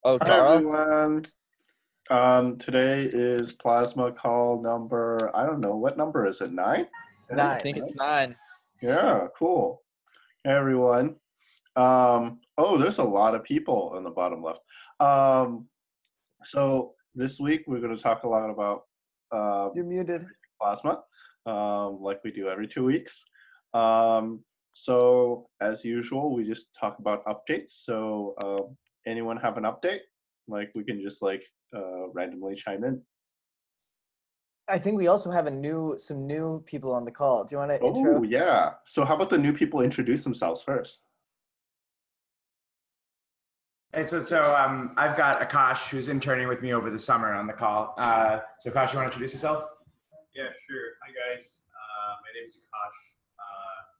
Oh, Hi Tara? everyone. Today is plasma call number, I don't know, what number is it? 9? I 9. think it's 9. Yeah, cool. Hey everyone. Oh, there's a lot of people in the bottom left. So this week we're going to talk a lot about You're muted. plasma, like we do every 2 weeks. So as usual, we just talk about updates. So anyone have an update? Like we can just randomly chime in. I think we also have some new people on the call. Do you want to intro? Oh yeah. So how about the new people introduce themselves first? Hey, I've got Akash who's interning with me over the summer on the call. So Akash, you want to introduce yourself? Yeah, sure. Hi guys. My name is Akash.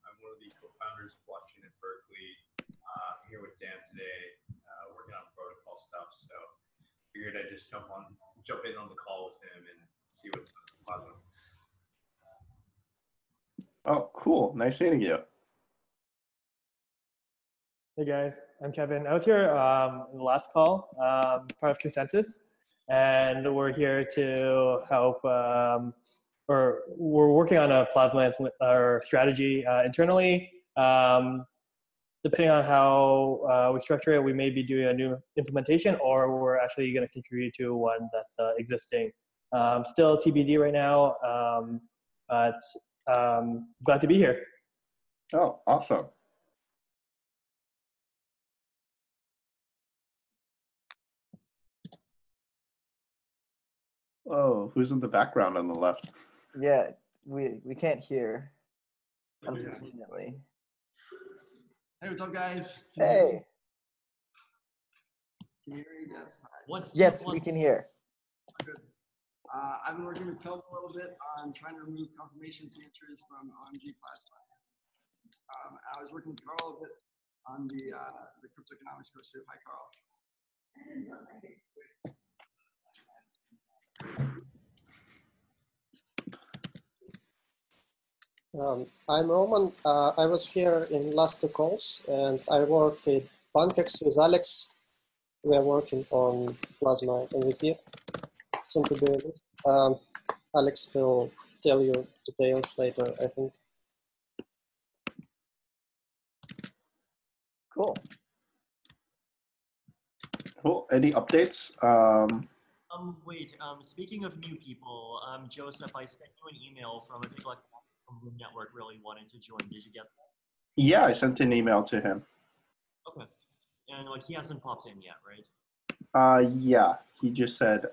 I'm one of the co-founders of Blockchain at Berkeley. I'm here with Dan today, working on protocol stuff. So figured I'd just jump in on the call with him and see what's Plasma. Oh, cool. Nice meeting you. Hey guys, I'm Kevin. I was here in the last call, part of Consensus, and we're here to help, or we're working on a Plasma strategy internally. Depending on how we structure it, we may be doing a new implementation, or we're actually going to contribute to one that's existing. Still TBD right now, but glad to be here. Oh, awesome. Oh, who's in the background on the left? Yeah, we can't hear, unfortunately. Hey, what's up, guys? Hey. Can you hear me? Yes. Yes, we can hear. Good. I've been working with Kelvin a little bit on trying to remove confirmation signatures from OMG Plasma. I was working with Carl a bit on the crypto economics course too. Hi, Carl. I'm Roman. I was here in last 2 calls, and I work with Pancax with Alex. We are working on Plasma MVP, soon to be released. Alex will tell you details later, I think. Cool. Cool. Any updates? Wait, speaking of new people, Joseph, I sent you an email from, I think, like, from Room Network really wanting to join. Did you get that? Yeah, I sent an email to him. Okay. And, like, he hasn't popped in yet, right? Yeah, he just said,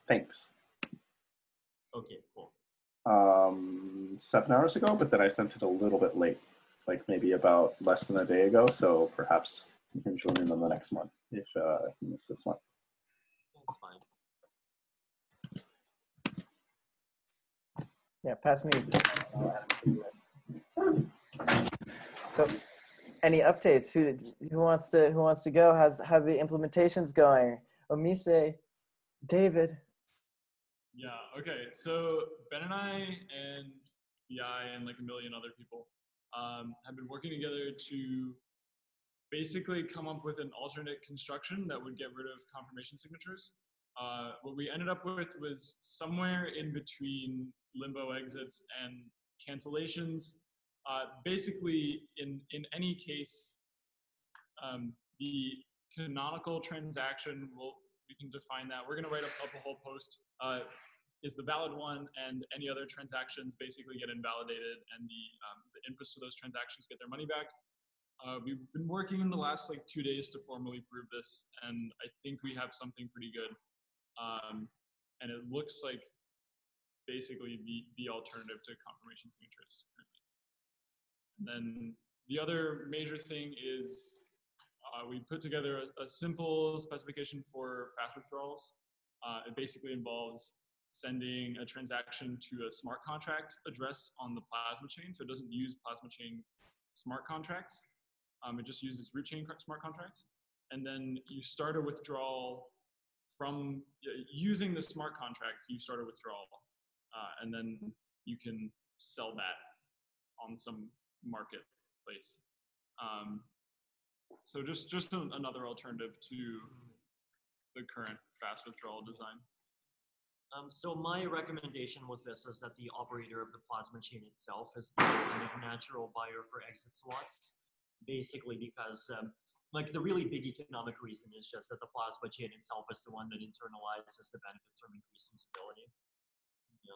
thanks. Okay, cool. 7 hours ago, but then I sent it a little bit late, like maybe about less than a day ago. So perhaps you can join in on the next one if you missed this one. That's fine. Yeah, pass me his So, any updates? Who wants to go? How the implementation's going? Omise, David. Yeah, okay. So Ben and I and BI and like a million other people have been working together to basically come up with an alternate construction that would get rid of confirmation signatures. What we ended up with was somewhere in between limbo exits and cancellations. Basically, in any case, the canonical transaction we can define that. We're going to write up a whole post. Is the valid one, and any other transactions basically get invalidated, and the inputs to those transactions get their money back. We've been working in the last 2 days to formally prove this, and I think we have something pretty good. And it looks like basically the alternative to confirmation signatures currently. And then the other major thing is we put together a simple specification for fast withdrawals. It basically involves sending a transaction to a smart contract address on the Plasma chain. So it doesn't use Plasma chain smart contracts. It just uses root chain smart contracts. And then you start a withdrawal from using the smart contract, you start a withdrawal. And then you can sell that on some marketplace. So just another alternative to the current fast withdrawal design? So my recommendation with this is that the operator of the plasma chain itself is the natural buyer for exit slots, basically because like the really big economic reason is just that the plasma chain itself is the one that internalizes the benefits from increasing stability. Yeah.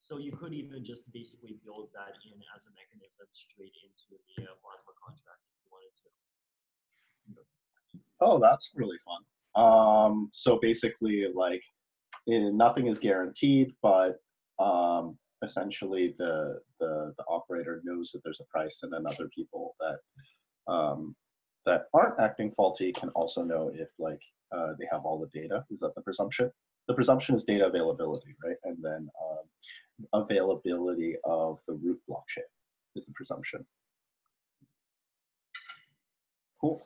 So you could even just basically build that in as a mechanism straight into the plasma contract if you wanted to. Oh, that's really fun. So basically, like, nothing is guaranteed, but essentially the operator knows that there's a price, and then other people that aren't acting faulty can also know if like they have all the data. Is that the presumption? The presumption is data availability, right? And then availability of the root blockchain is the presumption. Cool.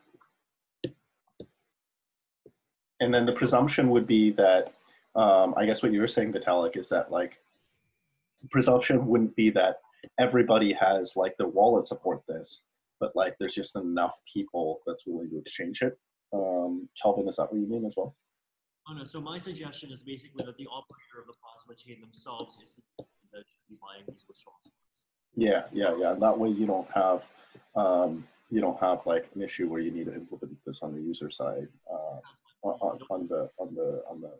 And then the presumption would be that, I guess what you were saying, Vitalik, is that like, presumption wouldn't be that everybody has like their wallet support this, but like there's just enough people that's willing to exchange it. Kelvin, is that what you mean as well? Oh no, so my suggestion is basically that the operator of the plasma chain themselves is the one that should be buying these withdrawals. Yeah. And that way you don't have like an issue where you need to implement this on the user side, on the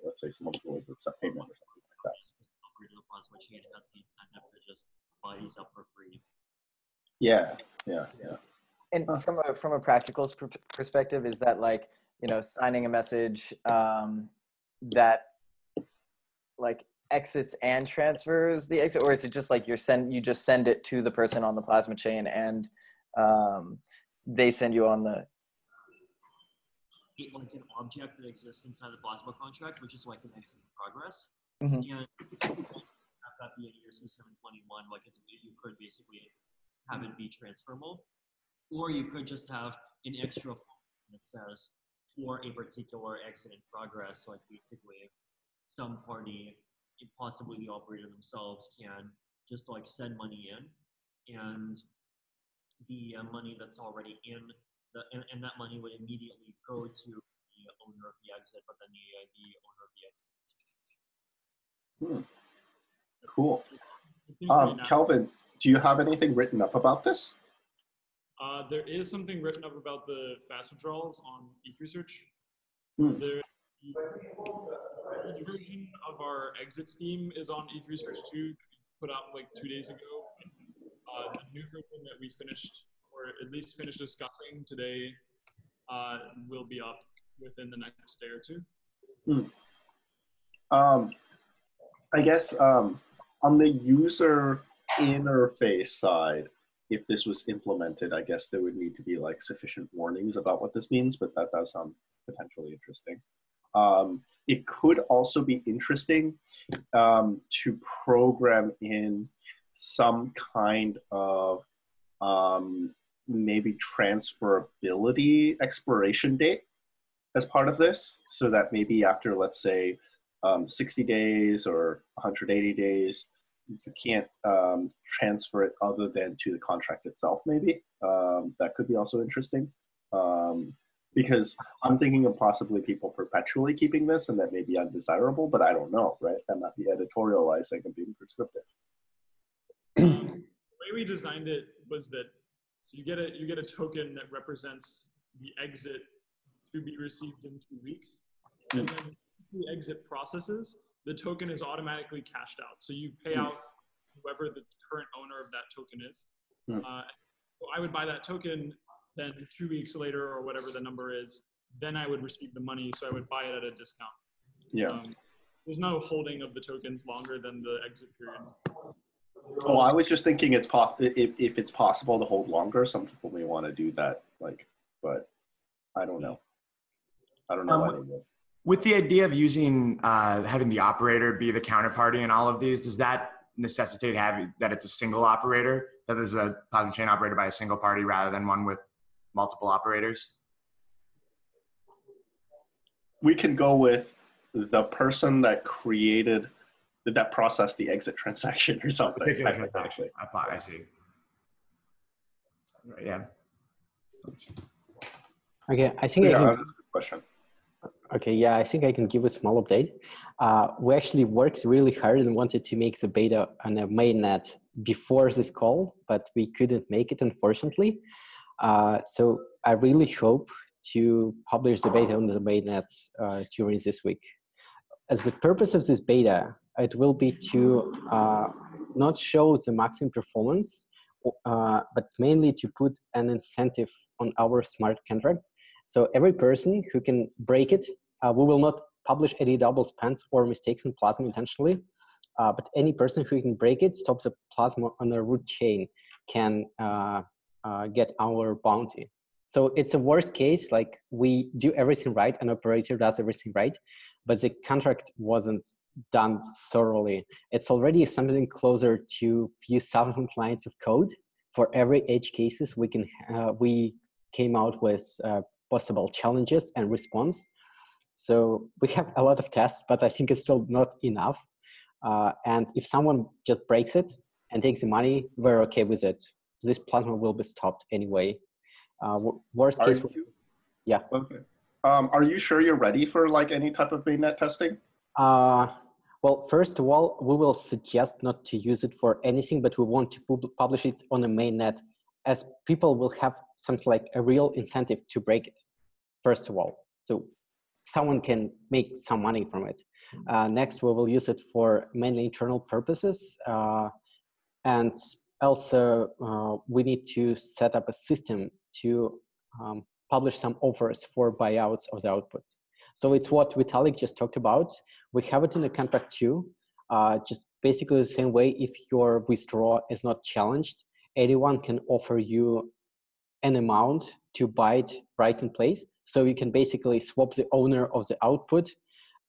let's say someone's willing to accept payment or something like that. The operator of the plasma chain has the incentive to just buy these up for free. Yeah. And from a practical perspective, is that like, you know, signing a message that like exits and transfers the exit, or is it just like you just send it to the person on the plasma chain and they send you on the like an object that exists inside the plasma contract, which is like an exit in progress. Mm-hmm. And have that be a ERC 721, like you could basically have it be transferable, or you could just have an extra form that says for a particular exit in progress, like basically some party, possibly the operator themselves, can just like send money in, and the money that's already in and that money would immediately go to the owner of the exit, but then the owner of the exit. Cool. It seems pretty natural. Kelvin, do you have anything written up about this? There is something written up about the fast withdrawals on ETH Research. The version of our exit scheme is on ETH Research too, put out like 2 days ago. The new version that we finished, or at least finished discussing today, will be up within the next day or two. I guess on the user interface side, if this was implemented, I guess there would need to be like sufficient warnings about what this means, but that does sound potentially interesting. It could also be interesting to program in some kind of maybe transferability expiration date as part of this, so that maybe after, let's say, 60 days or 180 days, you can't transfer it other than to the contract itself, maybe. That could be also interesting. Because I'm thinking of possibly people perpetually keeping this, and that may be undesirable, but I don't know, right? That might be editorializing and being prescriptive. The way we designed it was that so you get a token that represents the exit to be received in 2 weeks, and then the exit processes, the token is automatically cashed out. So you pay out whoever the current owner of that token is. So I would buy that token, then 2 weeks later or whatever the number is, then I would receive the money. So I would buy it at a discount. Yeah. There's no holding of the tokens longer than the exit period. Oh, I was just thinking if it's possible to hold longer. Some people may want to do that, like, but I don't know. I don't know why they would. With the idea of using having the operator be the counterparty in all of these, does that necessitate having that it's a single operator, that there's a plasma chain operated by a single party rather than one with multiple operators? We can go with the person that processed the exit transaction or something. Particular transaction. I see. Yeah. Okay, I think yeah, that's a good question. Okay, yeah, I think I can give a small update. We actually worked really hard and wanted to make the beta on a mainnet before this call, but we couldn't make it, unfortunately. So I really hope to publish the beta on the mainnet during this week. As the purpose of this beta, it will be to not show the maximum performance, but mainly to put an incentive on our smart contract. So every person who can break it, we will not publish any double spends or mistakes in Plasma intentionally, but any person who can break it, stop the Plasma on a root chain, can get our bounty. So it's a worst case, like we do everything right, an operator does everything right, but the contract wasn't done thoroughly. It's already something closer to few thousand lines of code. For every edge cases, we came out with possible challenges and response. So we have a lot of tests, but I think it's still not enough. And if someone just breaks it and takes the money, we're okay with it. This Plasma will be stopped anyway. Worst case, yeah. Okay. Are you sure you're ready for like any type of mainnet testing? Well, first of all, we will suggest not to use it for anything, but we want to publish it on a mainnet, as people will have something like a real incentive to break it, first of all. So someone can make some money from it. Next, we will use it for mainly internal purposes. And also, we need to set up a system to publish some offers for buyouts of the outputs. So it's what Vitalik just talked about. We have it in the contract too, just basically the same way. If your withdrawal is not challenged, anyone can offer you an amount to buy it right in place. So you can basically swap the owner of the output,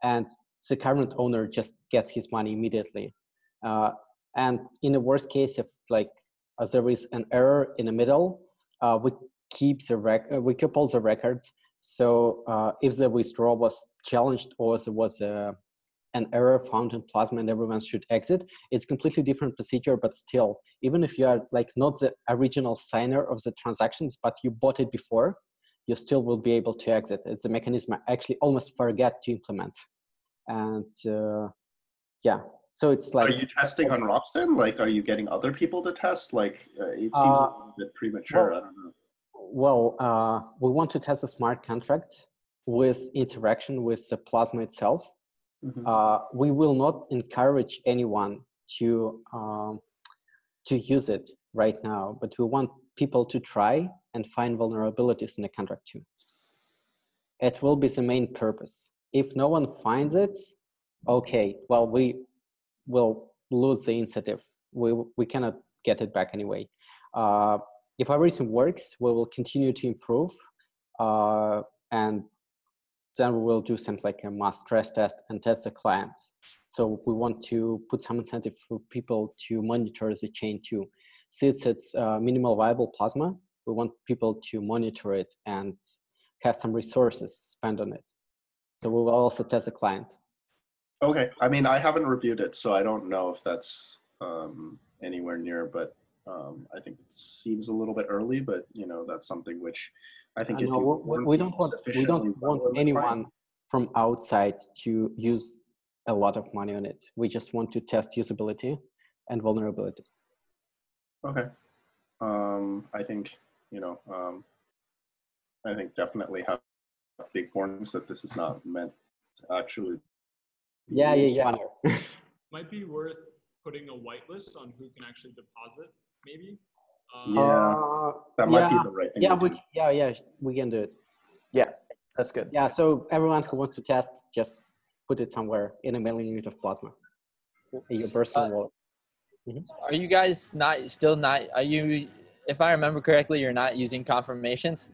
and the current owner just gets his money immediately. And in the worst case, if like there is an error in the middle, we keep all the records. So if the withdrawal was challenged or there was an error found in Plasma and everyone should exit, it's completely different procedure. But still, even if you are like not the original signer of the transactions, but you bought it before, you still will be able to exit. It's a mechanism I actually almost forget to implement. And yeah, so it's like. Are you testing on Ropsten? Like, are you getting other people to test? Like, it seems a little bit premature. I don't know. Well, we want to test a smart contract with interaction with the Plasma itself. Mm-hmm. We will not encourage anyone to use it right now, but we want people to try and find vulnerabilities in the contract too. It will be the main purpose. If no one finds it, okay, well, we will lose the incentive. We cannot get it back anyway. If everything works, we will continue to improve, and then we will do something like a mass stress test and test the clients. So we want to put some incentive for people to monitor the chain too. Since it's minimal viable Plasma, we want people to monitor it and have some resources spent on it. So we will also test the client. Okay, I mean, I haven't reviewed it, so I don't know if that's anywhere near, but I think it seems a little bit early, but you know, that's something which I think we don't want anyone from outside to use a lot of money on it. We just want to test usability and vulnerabilities. Okay. I think, you know, I think definitely have big warnings that this is not meant to actually. Yeah. Might be worth putting a whitelist on who can actually deposit, maybe. That might be the right thing. We can do it. Yeah, that's good. Yeah, so everyone who wants to test, just put it somewhere in a mailing unit of Plasma, your personal wallet. Mm-hmm. Are you guys are you, if I remember correctly, you're not using confirmations?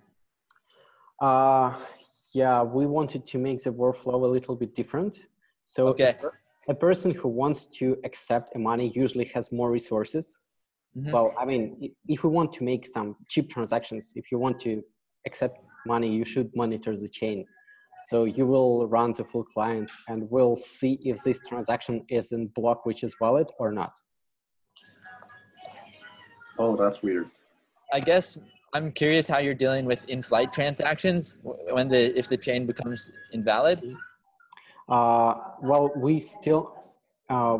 Yeah, we wanted to make the workflow a little bit different. So a person who wants to accept a money usually has more resources. Mm-hmm. Well, I mean, if we want to make some cheap transactions, if you want to accept money, you should monitor the chain. So you will run the full client and we'll see if this transaction is in block which is valid or not. Oh, that's weird. I guess I'm curious how you're dealing with in-flight transactions when if the chain becomes invalid. Well, we still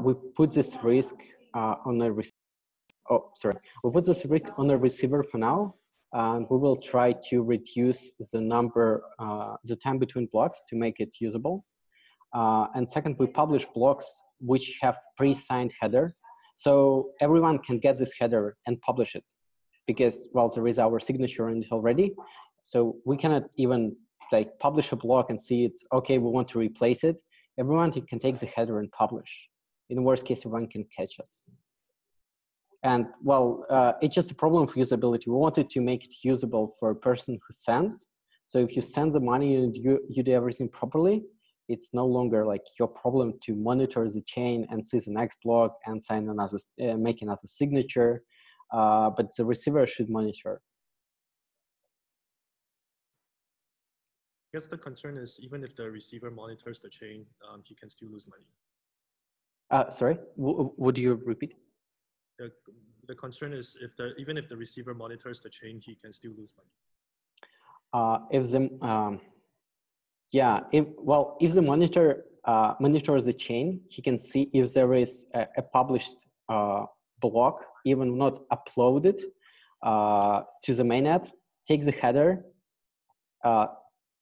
we put this risk on a we put this risk on a receiver for now, and we will try to reduce the time between blocks to make it usable. And second, we publish blocks which have pre-signed header, so everyone can get this header and publish it, because, well, there is our signature in it already, so we cannot even like publish a block and see it's okay, we want to replace it. Everyone can take the header and publish. In the worst case, everyone can catch us. And well, it's just a problem of usability. We wanted to make it usable for a person who sends. So if you send the money and you do everything properly, it's no longer like your problem to monitor the chain and see the next block and sign another, make another signature. But the receiver should monitor. I guess the concern is even if the receiver monitors the chain, he can still lose money. Sorry, would you repeat? The concern is even if the receiver monitors the chain, he can still lose money. If the monitor monitors the chain, he can see if there is a published block, even not uploaded to the mainnet, take the header,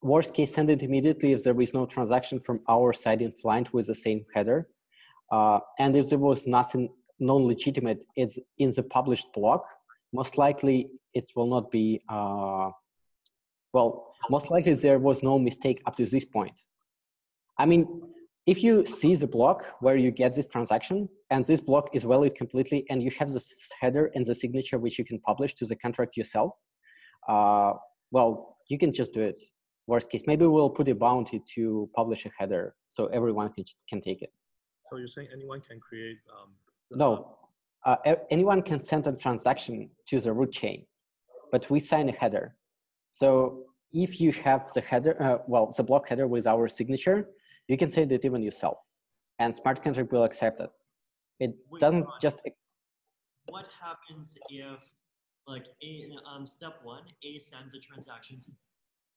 worst case, send it immediately if there is no transaction from our side in client with the same header. And if there was nothing non-legitimate, it's in the published block, most likely it will not be, most likely there was no mistake up to this point. I mean, if you see the block where you get this transaction and this block is valid completely and you have the header and the signature which you can publish to the contract yourself, well, you can just do it. Worst case, maybe we'll put a bounty to publish a header so everyone can take it. So you're saying anyone can create? No, anyone can send a transaction to the root chain, but we sign a header. So if you have the header, the block header with our signature, you can send it even yourself, and smart contract will accept it. It doesn't just. What happens if, like, step one, A sends a transaction to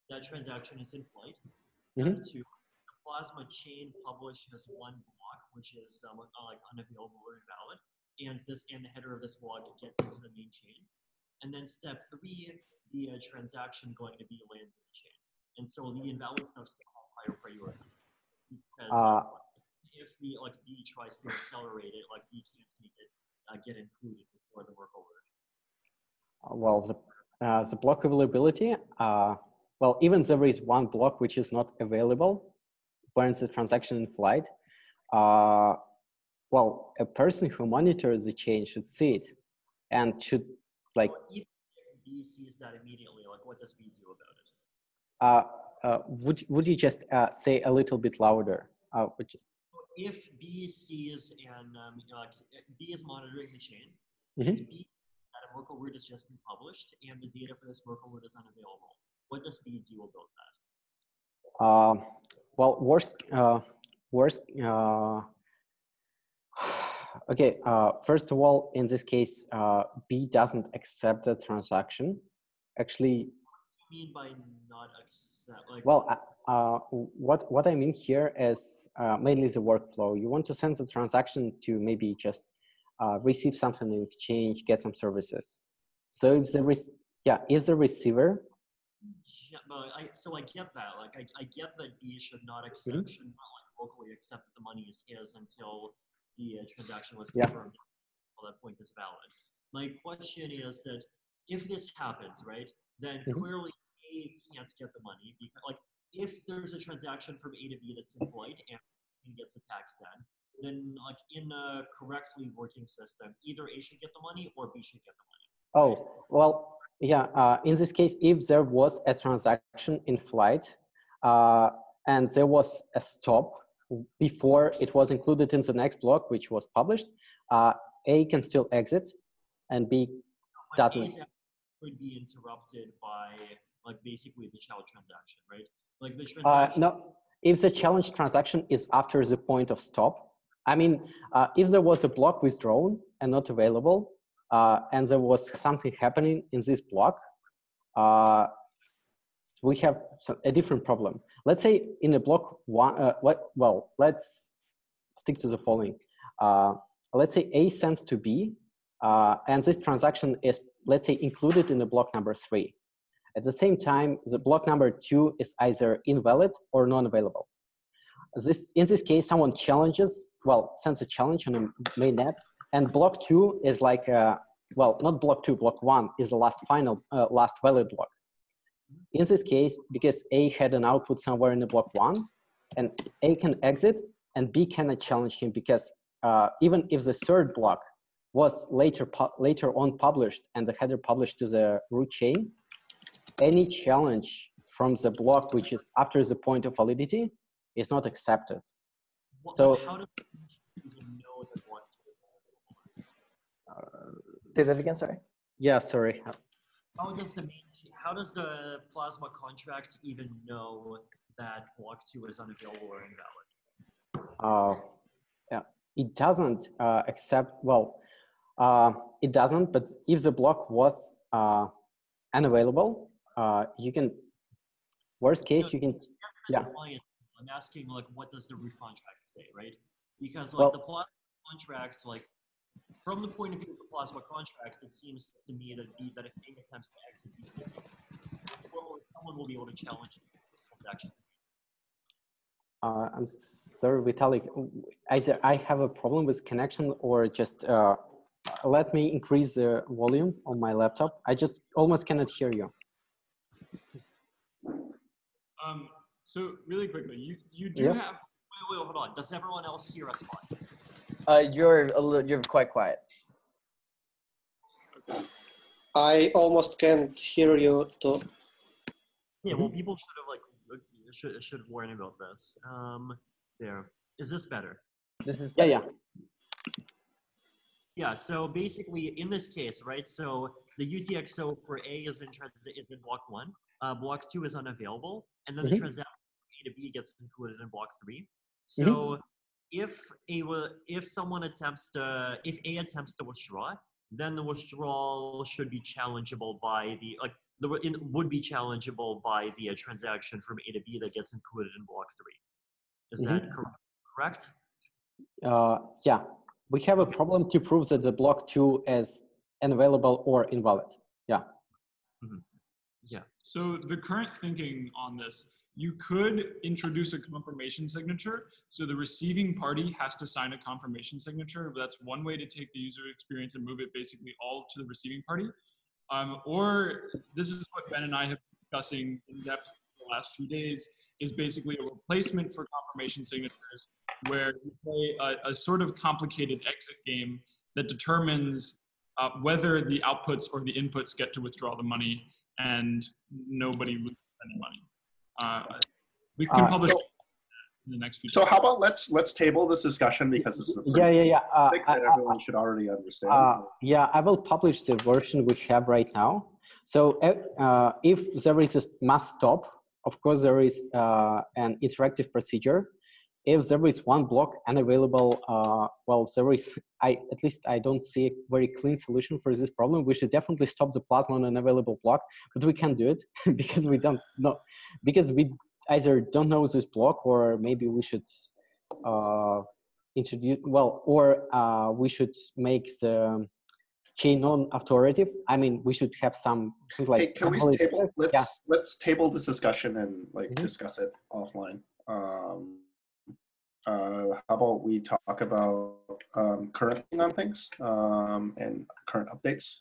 that transaction is in flight. Step two, the Plasma chain publishes one block, which is like unavailable or invalid, and the header of this block gets into the main chain. And then step three, the transaction going to be lands in the chain, and so the invalid stuff still has higher priority because if the B tries to accelerate it, B can't make it get included before the work order. Well, the block availability. Well, even there is one block which is not available when the transaction in flight. Well, a person who monitors the chain should see it and should like. Well, if B sees that immediately, what does B do about it? Would you just say a little bit louder? If B sees and B is monitoring the chain, mm-hmm. if B that a Merkle root has just been published and the data for this Merkle root is unavailable, what does B do about that? Well, okay. First of all, in this case, B doesn't accept the transaction. Actually, what do you mean by not accept? What I mean here is mainly the workflow. You want to send the transaction to maybe just receive something in exchange, get some services. So if the receiver. Yeah, but so I get that. I get that B should not accept, should not locally accept that the money is his until the transaction was confirmed. Until that point is valid. My question is that if this happens, right, then clearly A can't get the money because, if there's a transaction from A to B that's in flight and gets a tax then in a correctly working system, either A should get the money or B should get the money. Oh, well. Yeah, in this case, if there was a transaction in flight and there was a stop before it was included in the next block, which was published, A can still exit and B doesn't. A could be interrupted by basically the child transaction, right? The transaction. No, if the challenge transaction is after the point of stop, I mean, if there was a block withdrawn and not available, and there was something happening in this block, we have a different problem. Let's say in a block one, let's stick to the following. Let's say A sends to B, and this transaction is, let's say, included in the block number 3. At the same time, the block number 2 is either invalid or non-available. In this case, someone sends a challenge on a mainnet, and block 2 is like, not block 2, block 1 is the last valid block. In this case, because A had an output somewhere in the block 1, and A can exit, and B cannot challenge him, because even if the third block was later on published and the header published to the root chain, any challenge from the block which is after the point of validity is not accepted. So how does you know that block Say that again, sorry. Yeah, sorry. How does the Plasma contract even know that block 2 is unavailable or invalid? Yeah, it doesn't it doesn't, but if the block was unavailable, you can, worst case, you can, yeah. I'm asking, like, what does the root contract say, right? Because, like, the Plasma contract, like, from the point of view of the Plasma contract, it seems to me that if A attempts to execute, someone will be able to challenge the transaction. I'm sorry, Vitalik. Either I have a problem with connection, or just let me increase the volume on my laptop. I just almost cannot hear you. So really quickly, you do have. Wait, hold on. Does everyone else hear us fine? You're quite quiet. Okay. I almost can't hear you too. Yeah, well, people should have should warn about this. There. Is this better? This is better. Yeah. Yeah. So basically, in this case, right? So the UTXO for A is in block 1. Block 2 is unavailable, and then the transaction from A to B gets concluded in block 3. So if A attempts to withdraw, then the withdrawal should be challengeable by would be challengeable by the transaction from A to B that gets included in block 3. Is that correct? Yeah, we have a problem to prove that the block 2 is unavailable or invalid. Yeah. Yeah. So the current thinking on this, you could introduce a confirmation signature. So the receiving party has to sign a confirmation signature. That's one way to take the user experience and move it basically all to the receiving party. Or this is what Ben and I have been discussing in depth the last few days, is basically a replacement for confirmation signatures, where you play a sort of complicated exit game that determines whether the outputs or the inputs get to withdraw the money, and nobody loses any money. We can publish in the next few days. So how about let's table this discussion, because this is a pretty topic that everyone should already understand. Yeah, I will publish the version we have right now. So if there is a must stop, of course there is an interactive procedure. If there is one block unavailable, there is, at least I don't see a very clean solution for this problem. We should definitely stop the Plasma on an unavailable block, but we can't do it because we don't know, because we either don't know this block, or maybe we should introduce, we should make the chain non-authoritative. I mean, we should have something like. Hey, can we table? Let's table this discussion and discuss it offline. How about we talk about current on things and current updates?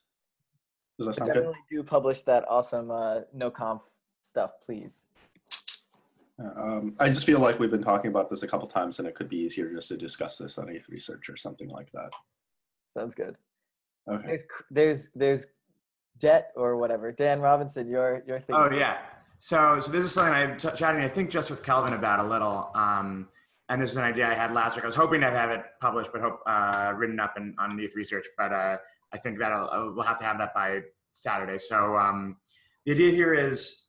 Does that sound good? Definitely do publish that awesome no-conf stuff, please. I just feel like we've been talking about this a couple times, and it could be easier just to discuss this on ETH Research or something like that. Sounds good. Okay. There's debt or whatever. Dan Robinson, your thing. Oh yeah. So this is something I'm chatting, I think, just with Kelvin about a little. And this is an idea I had last week. I was hoping to have it published, but written up on ETH Research. But I think that we'll have to have that by Saturday. So the idea here is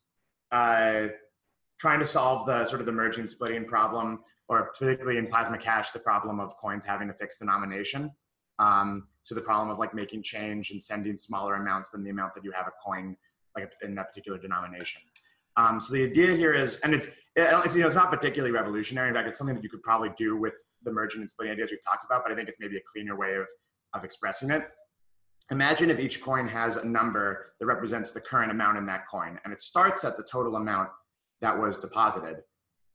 trying to solve the sort of the merging splitting problem, or particularly in Plasma Cash, the problem of coins having a fixed denomination. So the problem of like making change and sending smaller amounts than the amount that you have a coin in that particular denomination. So the idea here is, and it's not particularly revolutionary. In fact, it's something that you could probably do with the merging and splitting ideas we've talked about, but I think it's maybe a cleaner way of expressing it. Imagine if each coin has a number that represents the current amount in that coin, and it starts at the total amount that was deposited,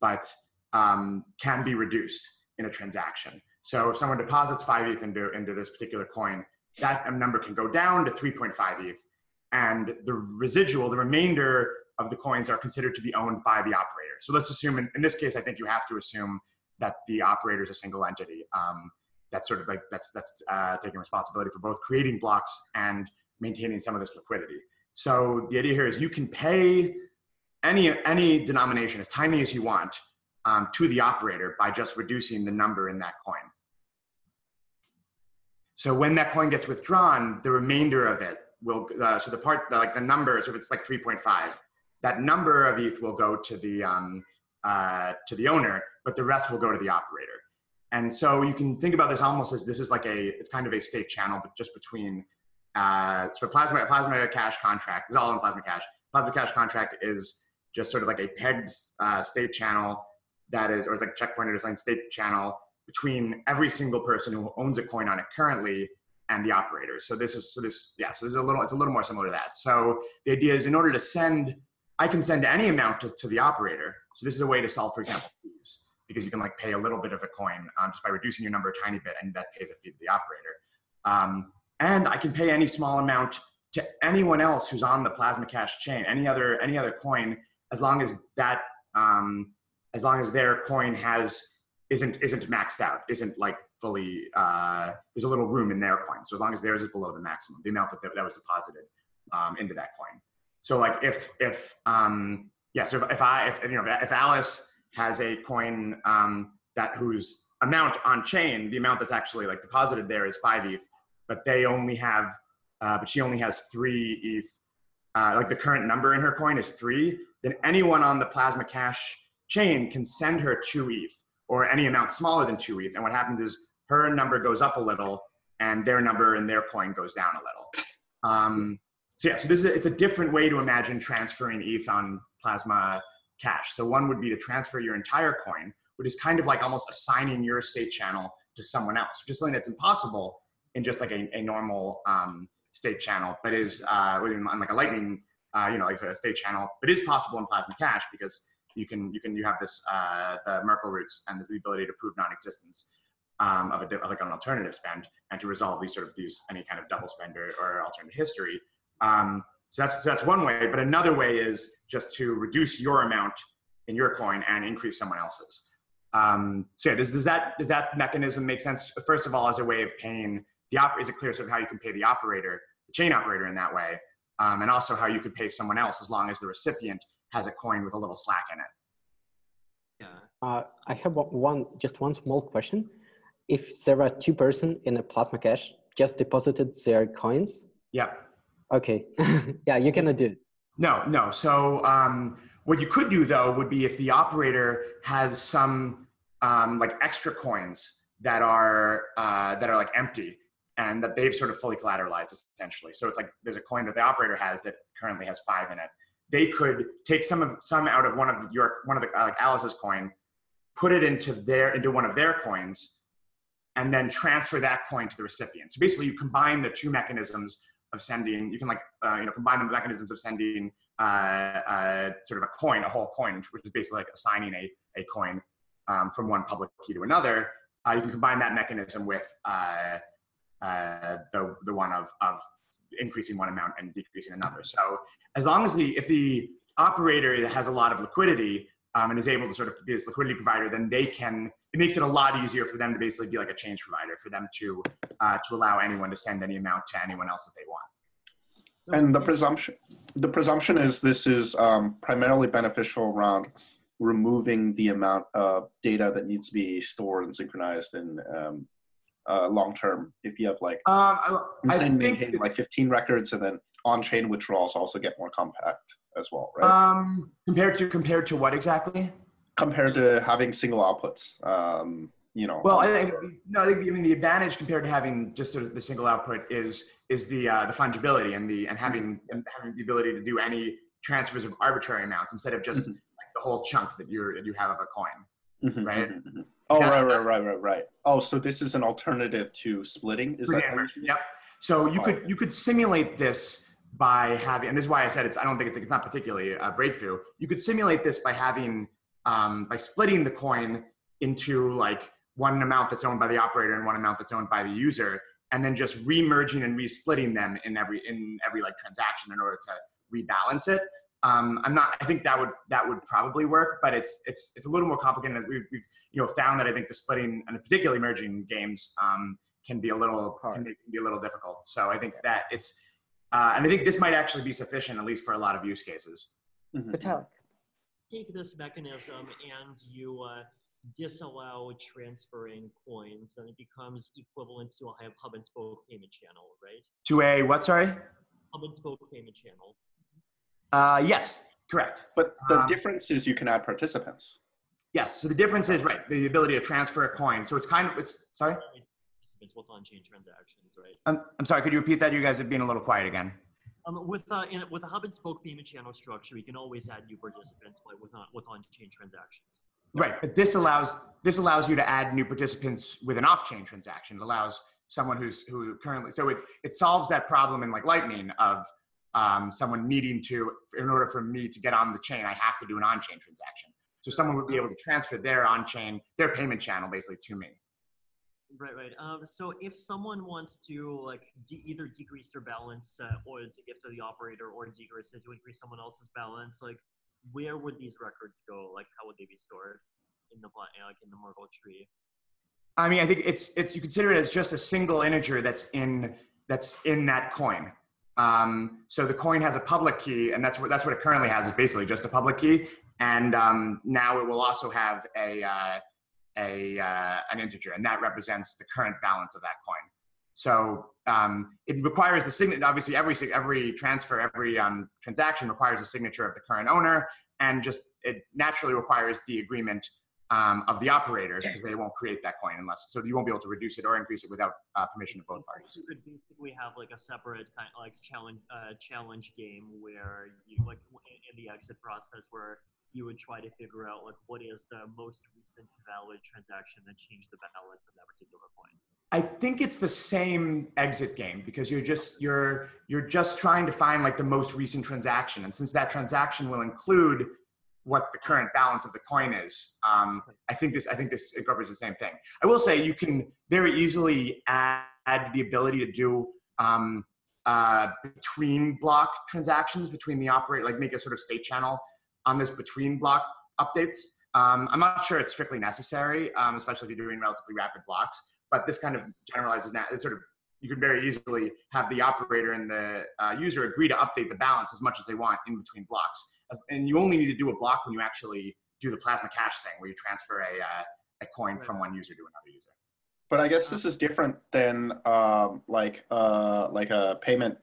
but can be reduced in a transaction. So if someone deposits 5 ETH into this particular coin, that number can go down to 3.5 ETH, and the remainder of the coins are considered to be owned by the operator. So let's assume, in this case, I think you have to assume that the operator is a single entity. That's sort of like, that's taking responsibility for both creating blocks and maintaining some of this liquidity. So the idea here is you can pay any denomination as tiny as you want to the operator by just reducing the number in that coin. So when that coin gets withdrawn, the remainder of it will, so the part, like the number, so if it's like 3.5, that number of ETH will go to the owner, but the rest will go to the operator. And so you can think about this almost as this is like it's kind of a state channel, but just between, so Plasma Cash contract is all in Plasma Cash. Plasma Cash contract is just sort of like a pegged state channel that is, or it's like a checkpointed assigned state channel between every single person who owns a coin on it currently and the operator. So it's a little more similar to that. So the idea is, in order to send, I can send any amount to the operator. So this is a way to solve, for example, fees, because you can like pay a little bit of a coin just by reducing your number a tiny bit, and that pays a fee to the operator. And I can pay any small amount to anyone else who's on the Plasma Cash chain, any other coin, as long as that, as long as their coin isn't maxed out, isn't like fully, there's a little room in their coin. So as long as theirs is below the maximum, the amount that was deposited into that coin. So like if Alice has a coin whose amount on chain, the amount that's actually like deposited there is 5 ETH, but they only have, but she only has 3 ETH, like the current number in her coin is 3, then anyone on the Plasma Cash chain can send her 2 ETH or any amount smaller than 2 ETH. And what happens is her number goes up a little and their number in their coin goes down a little. So it's a different way to imagine transferring ETH on Plasma Cash. So one would be to transfer your entire coin, which is kind of like almost assigning your state channel to someone else, which is something that's impossible in just like a normal state channel, but is on like a Lightning, like a state channel, but is possible in Plasma Cash because you have this the Merkle roots, and there's the ability to prove non-existence of like an alternative spend, and to resolve any kind of double spend or alternate history. So that's one way, but another way is just to reduce your amount in your coin and increase someone else's. So yeah, does that mechanism make sense? First of all, as a way of paying the operator, is it clear sort of how you can pay the operator, the chain operator, in that way, and also how you could pay someone else as long as the recipient has a coin with a little slack in it. Yeah. I have just one small question. If there are 2 persons in a Plasma Cash just deposited their coins. Yeah. Okay. Yeah, you cannot do it. No. So what you could do though would be if the operator has some like extra coins that are like empty and that they've sort of fully collateralized essentially. So it's like there's a coin that the operator has that currently has 5 in it. They could take some out of one of like Alice's coin, put it into one of their coins, and then transfer that coin to the recipient. So basically, you combine the 2 mechanisms of sending. You can combine the mechanisms of sending sort of a whole coin, which is basically like assigning a coin from one public key to another. You can combine that mechanism with the one of increasing one amount and decreasing another. So as long as if the operator has a lot of liquidity and is able to sort of be this liquidity provider, then it makes it a lot easier for them to basically be like a change provider, for them to allow anyone to send any amount to anyone else that they want. And the presumption is this is primarily beneficial around removing the amount of data that needs to be stored and synchronized in long term. If you have like maintaining like 15 records, and then on-chain withdrawals also get more compact as well, right? Compared to what exactly? Compared to having single outputs. you know. Well, I think the advantage compared to having just sort of the single output is the fungibility and having the ability to do any transfers of arbitrary amounts instead of just like the whole chunk that you have of a coin, right? Oh, right. Oh, so this is an alternative to splitting? Is that how you see it? Yep. So you could simulate this by having, and this is why I said I don't think it's not particularly a breakthrough. You could simulate this by having by splitting the coin into like one amount that's owned by the operator and one amount that's owned by the user, and then just re-merging and re-splitting them in every like transaction in order to rebalance it. I think that would probably work, but it's a little more complicated. We've found that I think the splitting and particularly merging games can be a little difficult. So I think that it's and I think this might actually be sufficient, at least for a lot of use cases. Vitalik. Take this mechanism and you disallow transferring coins, and it becomes equivalent to a hub and spoke payment channel, right? To a what? Sorry. Hub and spoke payment channel. Yes, correct. But the difference is you can add participants. Yes. So the difference is the ability to transfer a coin. So it's sorry. Participants with on-chain transactions, right? I'm sorry. Could you repeat that? You guys are being a little quiet again. With a hub and spoke payment channel structure, you can always add new participants with on-chain transactions. Right, but this allows you to add new participants with an off-chain transaction. It allows someone who currently, so it solves that problem in like Lightning of someone needing to, in order for me to get on the chain, I have to do an on-chain transaction. So someone would be able to transfer their their payment channel basically to me. Right. So if someone wants to like either decrease their balance or to give to the operator, or decrease it to increase someone else's balance, like where would these records go? Like how would they be stored in the Merkle tree? I mean, I think it's you consider it as just a single integer that's in that coin. So the coin has a public key, and that's what it currently has, is basically just a public key. And now it will also have an integer, and that represents the current balance of that coin. So it requires the signature. Obviously, every transfer, every transaction requires a signature of the current owner, and just it naturally requires the agreement of the operator, because they won't create that coin so you won't be able to reduce it or increase it without permission of both parties. You could basically have like a separate kind of like challenge game where you like in the exit process where you would try to figure out like what is the most recent valid transaction that changed the balance of that particular coin. I think it's the same exit game, because you're just trying to find like the most recent transaction, and since that transaction will include what the current balance of the coin is, I think this incorporates the same thing. I will say you can very easily add the ability to do between block transactions between the operator, like make a sort of state channel on this between block updates. I'm not sure it's strictly necessary, especially if you're doing relatively rapid blocks, but this kind of generalizes that. It's sort of, you could very easily have the operator and the user agree to update the balance as much as they want in between blocks. And you only need to do a block when you actually do the plasma cash thing, where you transfer a coin from one user to another user. But I guess this is different than like a payment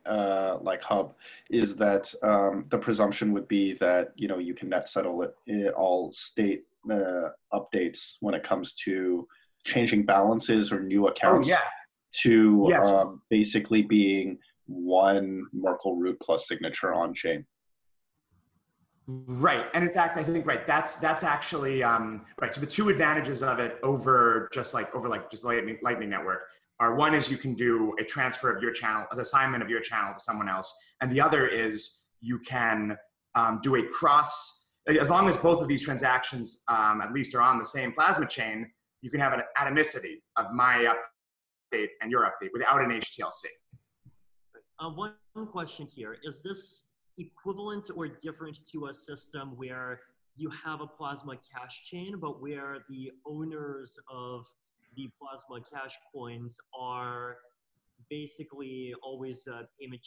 like hub, is that the presumption would be that you can net settle all state updates when it comes to changing balances or new accounts to basically being one Merkle root plus signature on chain. Right, and in fact, I think that's actually right. So the two advantages of it over just Lightning Network are, one is you can do a transfer of your channel, an assignment of your channel to someone else, and the other is you can do a cross. As long as both of these transactions at least are on the same plasma chain, you can have an atomicity of my update and your update without an HTLC. One question here: is this equivalent or different to a system where you have a Plasma Cash chain, but where the owners of the Plasma Cash coins are basically always payment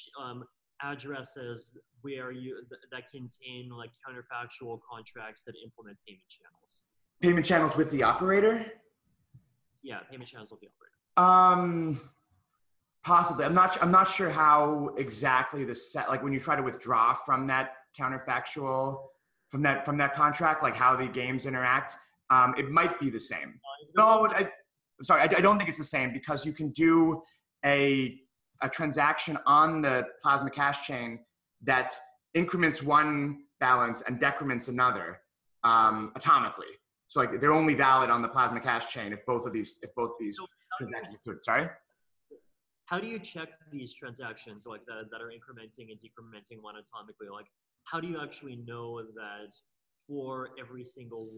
addresses where that contain like counterfactual contracts that implement payment channels? Payment channels with the operator? Yeah, payment channels with the operator. Possibly. I'm not sure how exactly the set, like when you try to withdraw from that counterfactual, from that contract, like how the games interact. it might be the same. No, I don't think it's the same because you can do a transaction on the Plasma Cash chain that increments one balance and decrements another atomically. So like they're only valid on the Plasma Cash chain if both of these transactions are good. Sorry? How do you check these transactions like that are incrementing and decrementing one atomically? Like, how do you actually know that for every single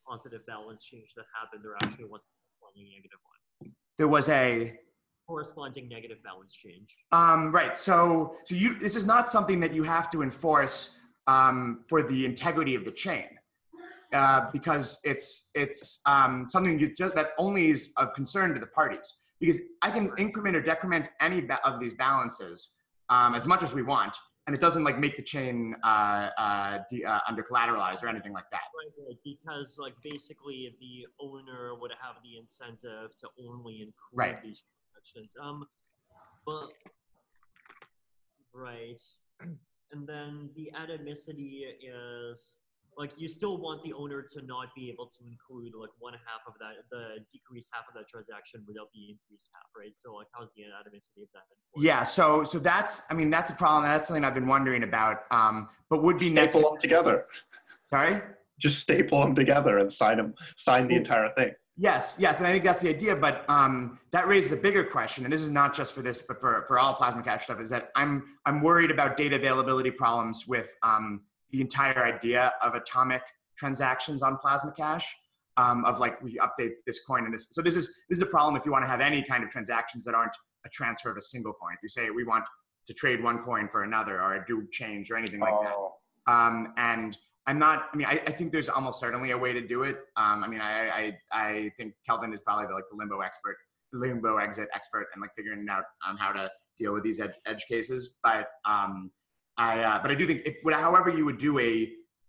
positive balance change that happened, there actually was a corresponding negative one? There was a corresponding negative balance change. Right. So this is not something that you have to enforce for the integrity of the chain. Because it's something that only is of concern to the parties. Because I can increment or decrement any of these balances as much as we want, and it doesn't like make the chain under collateralized or anything like that. Right, because like basically the owner would have the incentive to only include right. these transactions. But right, and then the atomicity is. Like you still want the owner to not be able to include like one half of that, the decreased half of that transaction without the increased half, right? So like how's the atomicity of that? Yeah, so that's a problem. That's something I've been wondering about. But would be staple them together. Sorry? Just staple them together and sign the entire thing. Yes, and I think that's the idea. But that raises a bigger question, and this is not just for this, but for all Plasma Cash stuff. Is that I'm worried about data availability problems with the entire idea of atomic transactions on Plasma Cash, of like we update this coin and this. So this is a problem if you want to have any kind of transactions that aren't a transfer of a single coin. If you say we want to trade one coin for another or do change or anything like that. And I'm not. I mean, I think there's almost certainly a way to do it. I mean, I think Kelvin is probably the limbo exit expert, and like figuring out how to deal with these edge cases, but. But I do think however you would do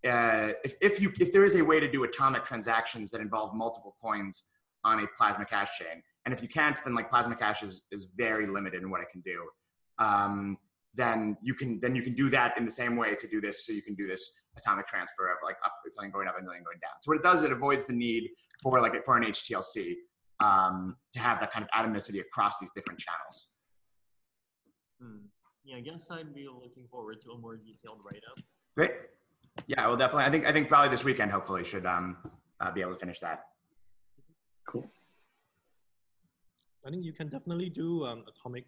if there is a way to do atomic transactions that involve multiple coins on a Plasma Cash chain, and if you can't, then like Plasma Cash is very limited in what it can do. Then you can do that in the same way to do this. So you can do this atomic transfer of like something going up and something going down. So what it does, it avoids the need for an HTLC to have that kind of atomicity across these different channels. Yeah, I guess I'd be looking forward to a more detailed write-up. Great. Yeah, well, definitely. I think probably this weekend, hopefully, should be able to finish that. Cool. I think you can definitely do atomic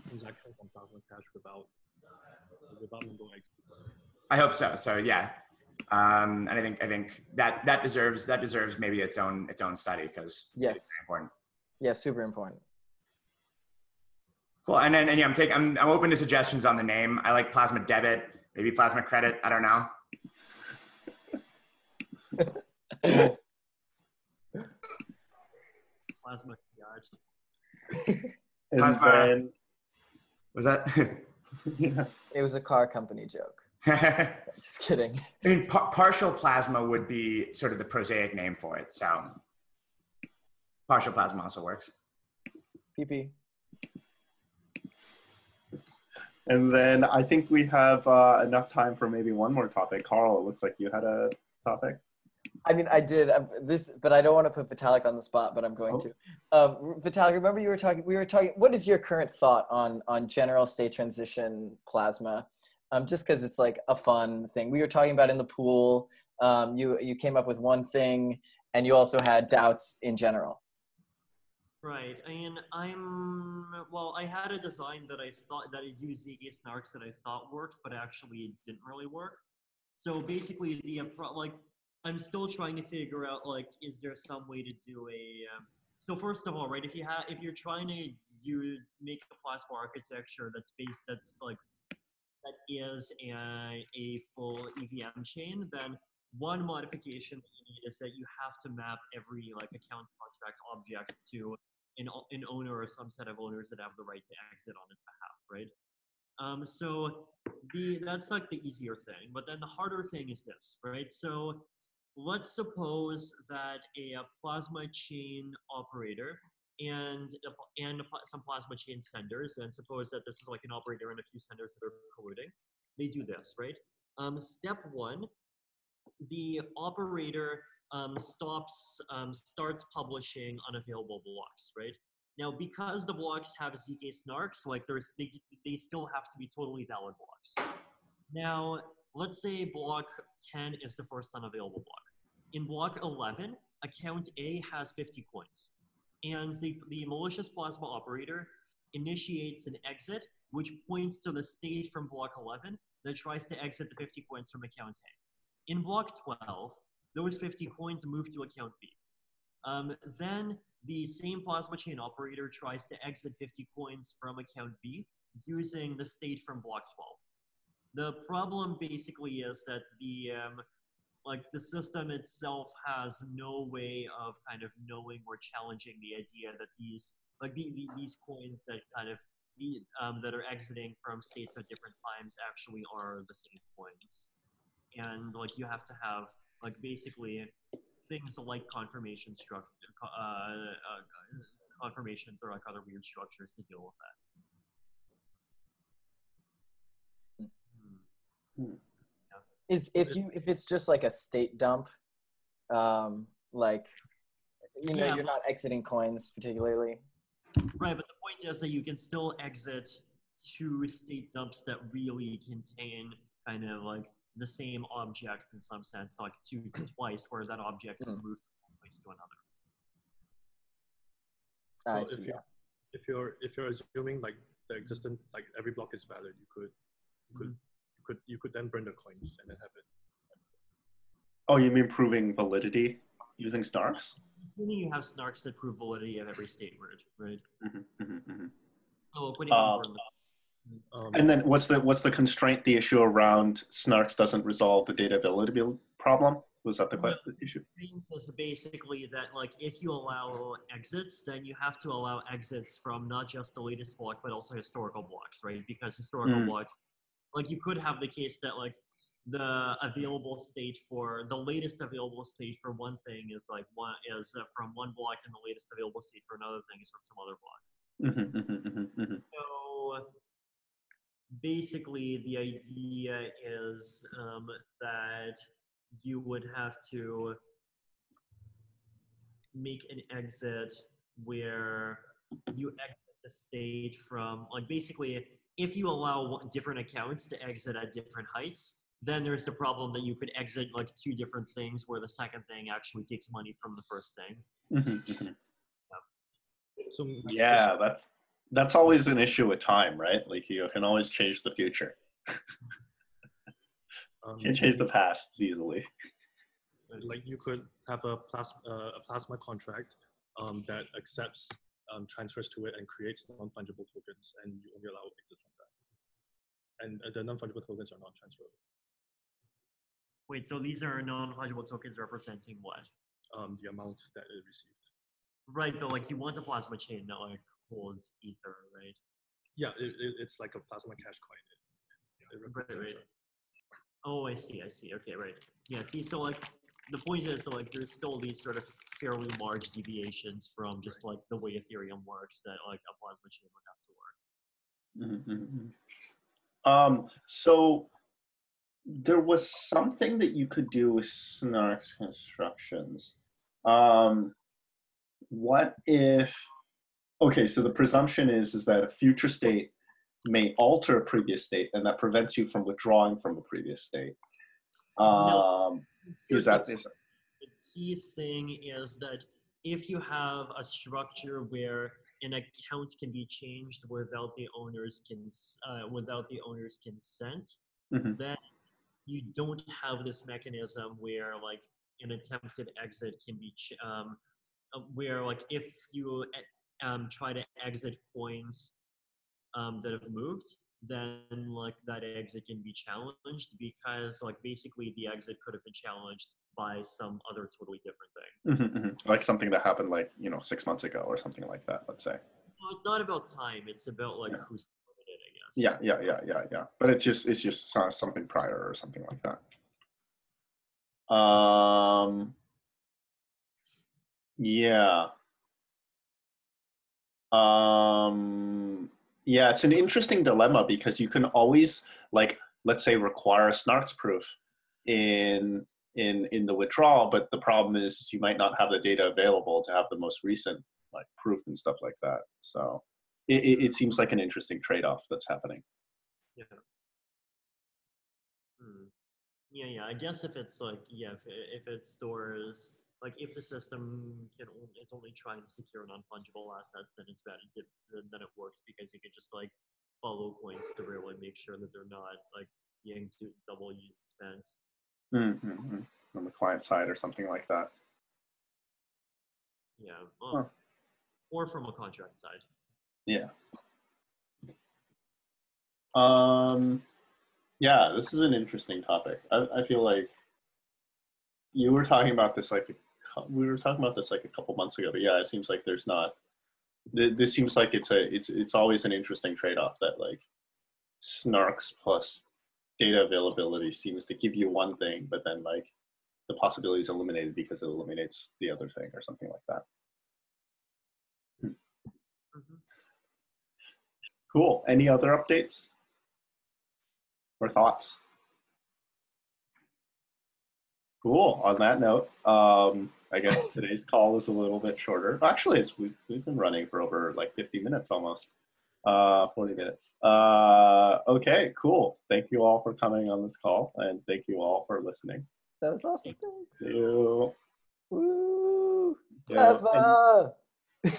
transactions on Plasma Cash without limbo exit. I hope so. So yeah, and I think that deserves maybe its own study because yes, it's very important. Yeah, super important. Cool, and yeah, I'm open to suggestions on the name. I like Plasma Debit, maybe Plasma Credit. I don't know. Plasma Plasma. Was that? Yeah. It was a car company joke. Just kidding. I mean, partial plasma would be sort of the prosaic name for it. So partial plasma also works. PP. And then I think we have enough time for maybe one more topic. Carl, it looks like you had a topic. I mean, I did but I don't want to put Vitalik on the spot, but I'm going to. Vitalik, remember we were talking, what is your current thought on general state transition plasma? Just because it's like a fun thing. We were talking about in the pool, you came up with one thing and you also had doubts in general. Right, and I had a design that I thought that it used ZK snarks that I thought works, but actually it didn't really work. So basically I'm still trying to figure out is there some way to do so first of all, right, if you're trying to make a plasma architecture that is a full EVM chain, then one modification that you need is that you have to map every account contract object to an owner or some set of owners that have the right to exit on its behalf, right? So that's the easier thing, but then the harder thing is this, right? So let's suppose that a plasma chain operator and some plasma chain senders, and suppose that this is an operator and a few senders that are colluding. They do this, right? Step one, the operator starts publishing unavailable blocks, right? Now, because the blocks have ZK snarks, like they still have to be totally valid blocks. Now, let's say block 10 is the first unavailable block. In block 11, account A has 50 coins. And the malicious Plasma operator initiates an exit, which points to the state from block 11 that tries to exit the 50 coins from account A. In block 12, those 50 coins move to account B. Then the same plasma chain operator tries to exit 50 coins from account B using the state from block 12. The problem basically is that the system itself has no way of kind of knowing or challenging the idea that these coins that kind of that are exiting from states at different times actually are the same coins. And like you have to have like basically things like confirmation confirmations or like other weird structures to deal with that. Is if it's just like a state dump, like you're not exiting coins particularly. Right, but the point is that you can still exit two state dumps that really contain kind of like the same object in some sense, like twice, whereas that object is moved from one place to another. If you're assuming like the existent, like every block is valid, you could then burn the coins and then have it. Oh, you mean proving validity using snarks? Assuming you have snarks that prove validity of every state word, right? And then what's the constraint, the issue around snarks doesn't resolve the data availability problem? Was that the issue? Is basically that like if you allow exits, then you have to allow exits from not just the latest block, but also historical blocks, right? Because historical blocks, like you could have the case that like the available state for the latest available state for one thing is like from one block, and the latest available state for another thing is from some other block. So basically, the idea is that you would have to make an exit where you exit the state from like basically if you allow different accounts to exit at different heights, then there's the problem that you could exit like two different things where the second thing actually takes money from the first thing. So yeah, that's always an issue with time, right? Like you can always change the future. Can't change the past easily. Like you could have a plasma contract that accepts transfers to it and creates non-fungible tokens, and you only allow exits from that. And the non-fungible tokens are not transferable. Wait, so these are non-fungible tokens representing what? The amount that it received. Right, but like you want a plasma chain that like holds ether, right? Yeah, it's like a plasma cash coin. Right. Oh, I see. Okay, right. Yeah, see, so like the point is like there's still these sort of fairly large deviations from just like the way Ethereum works that like a plasma chain would have to work. So there was something that you could do with snarks constructions. What if, okay, so the presumption is that a future state may alter a previous state, and that prevents you from withdrawing from a previous state. The key thing is that if you have a structure where an account can be changed without the owner's consent, then you don't have this mechanism where like an attempted exit can be where like if you try to exit coins that have moved, then like that exit can be challenged because like basically the exit could have been challenged by some other totally different thing. Like something that happened like 6 months ago or something like that, let's say. Well, it's not about time, it's about like who's doing it, I guess. Yeah. But it's just something prior or something like that. Yeah, it's an interesting dilemma because you can always, like, let's say require a snarks proof in in the withdrawal, but the problem is you might not have the data available to have the most recent like proof and stuff like that. So it seems like an interesting trade-off that's happening. Yeah. Yeah. I guess if it's like, if it stores, like if the system is only trying to secure non-fungible assets, then it's bad. Then it works because you can just like follow coins through and make sure that they're not like being double spent. On the client side or something like that. Yeah. Or from a contract side. Yeah. Yeah, this is an interesting topic. I feel like you were talking about this we were talking about this like a couple months ago, but yeah, it seems like there's not. This seems like it's always an interesting trade-off that like snarks plus data availability seems to give you one thing, but then like the possibility is eliminated because it eliminates the other thing or something like that. Cool. Any other updates or thoughts? Cool. On that note, I guess today's call is a little bit shorter. Actually, we've been running for over like 50 minutes almost, 40 minutes. Okay, cool. Thank you all for coming on this call, and thank you all for listening. That was awesome. Thanks. See you. Woo! Plasma!